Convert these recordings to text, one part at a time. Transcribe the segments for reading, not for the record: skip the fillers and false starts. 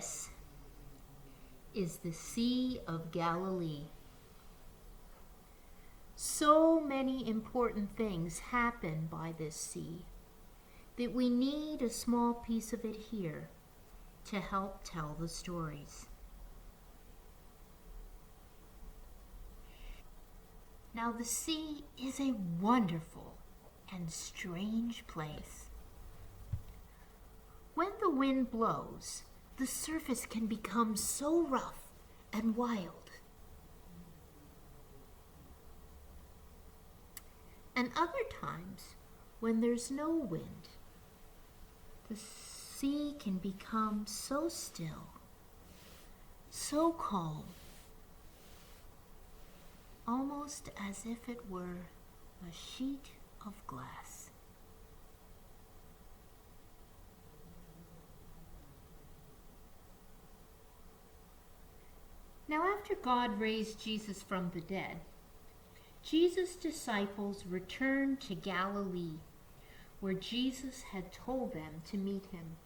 This is the Sea of Galilee. So many important things happen by this sea that we need a small piece of it here to help tell the stories. Now, the sea is a wonderful and strange place. When the wind blows, the surface can become so rough and wild. And other times, when there's no wind, the sea can become so still, so calm, almost as if it were a sheet of glass. Now, after God raised Jesus from the dead, Jesus' disciples returned to Galilee, where Jesus had told them to meet him.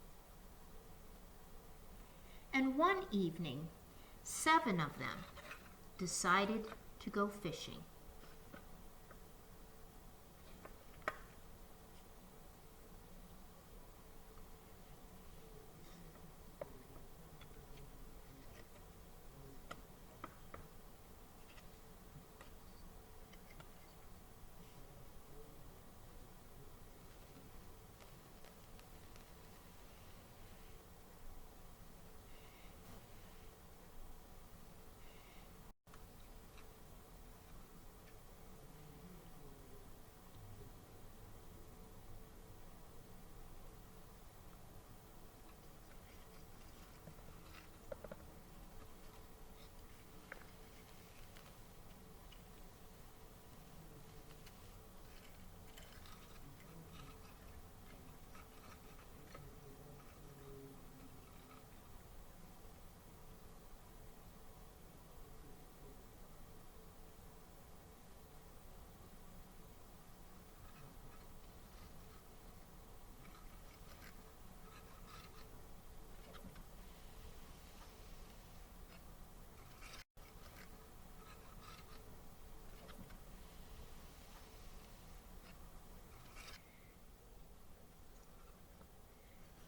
And one evening, 7 of them decided to go fishing.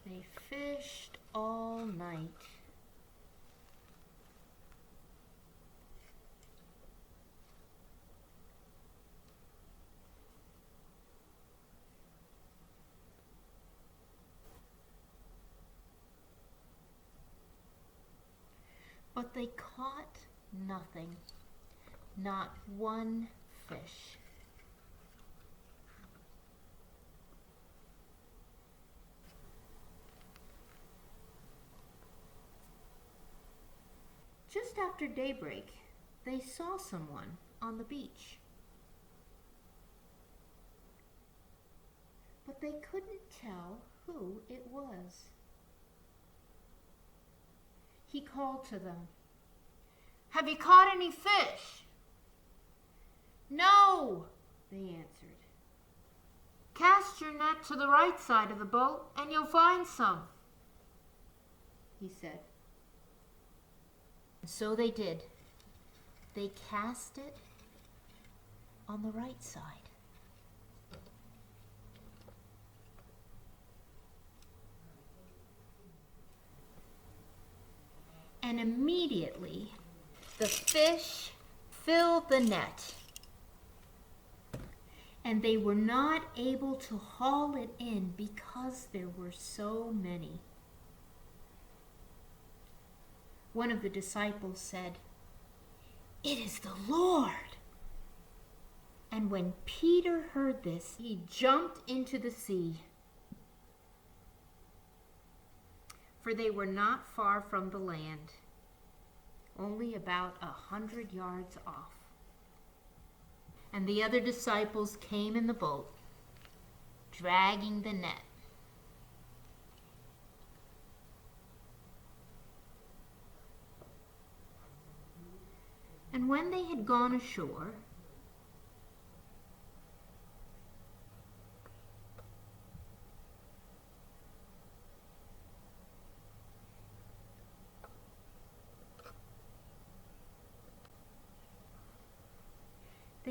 They fished all night. But they caught nothing, not one fish. Just after daybreak, they saw someone on the beach. But they couldn't tell who it was. He called to them, "Have you caught any fish?" "No," they answered. "Cast your net to the right side of the boat and you'll find some," he said. So they did. They cast it on the right side. And immediately the fish filled the net, and they were not able to haul it in because there were so many. One of the disciples said, "It is the Lord." And when Peter heard this, he jumped into the sea. For they were not far from the land, only about 100 yards off. And the other disciples came in the boat, dragging the net. And when they had gone ashore,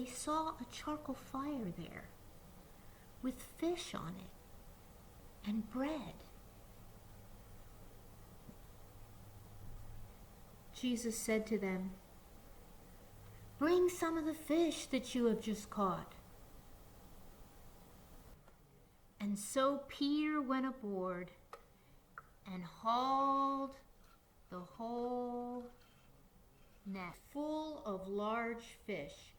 saw a charcoal fire there with fish on it and bread. Jesus said to them, "Bring some of the fish that you have just caught." And so Peter went aboard and hauled the whole net full of large fish.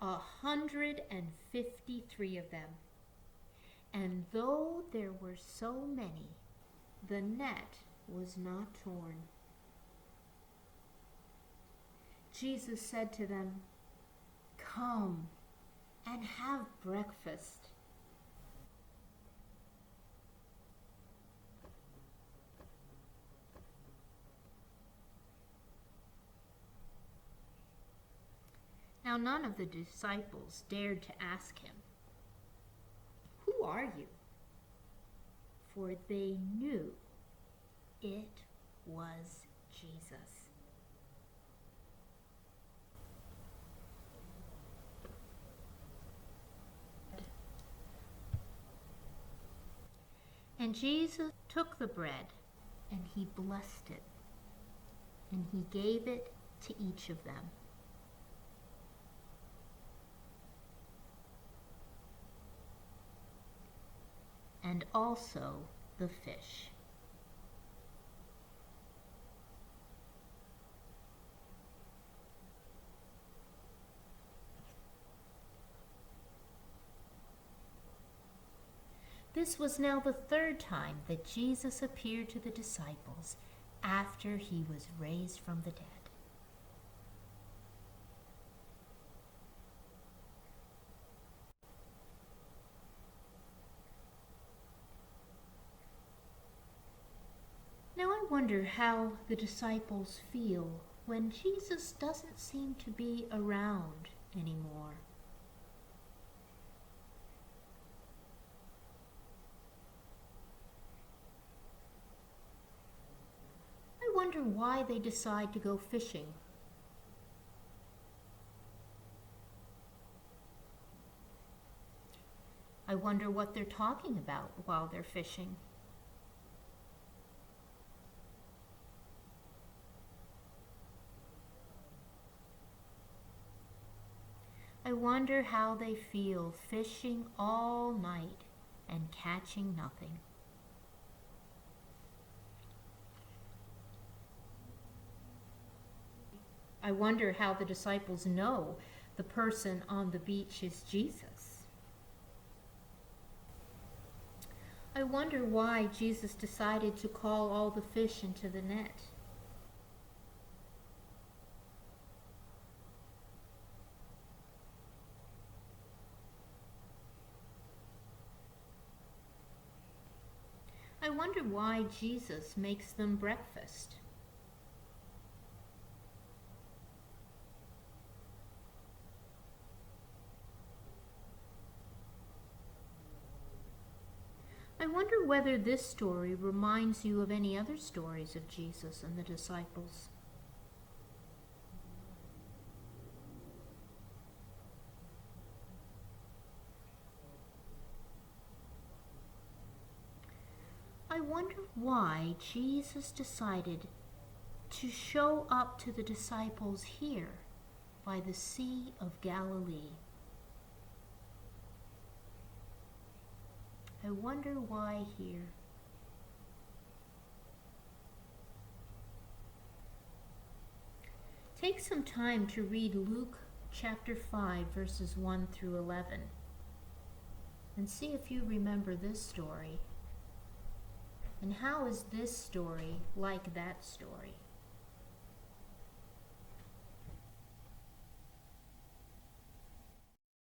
A 153 of them. And though there were so many, the net was not torn. Jesus said to them, "Come and have breakfast." Now none of the disciples dared to ask him, "Who are you?" For they knew it was Jesus. And Jesus took the bread, and he blessed it, and he gave it to each of them. And also the fish. This was now the third time that Jesus appeared to the disciples after he was raised from the dead. Now I wonder how the disciples feel when Jesus doesn't seem to be around anymore. I wonder why they decide to go fishing. I wonder what they're talking about while they're fishing. I wonder how they feel fishing all night and catching nothing. I wonder how the disciples know the person on the beach is Jesus. I wonder why Jesus decided to call all the fish into the net. I wonder why Jesus makes them breakfast. I wonder whether this story reminds you of any other stories of Jesus and the disciples. I wonder why Jesus decided to show up to the disciples here by the Sea of Galilee. I wonder why here. Take some time to read Luke chapter 5, verses 1 through 11, and see if you remember this story. And how is this story like that story?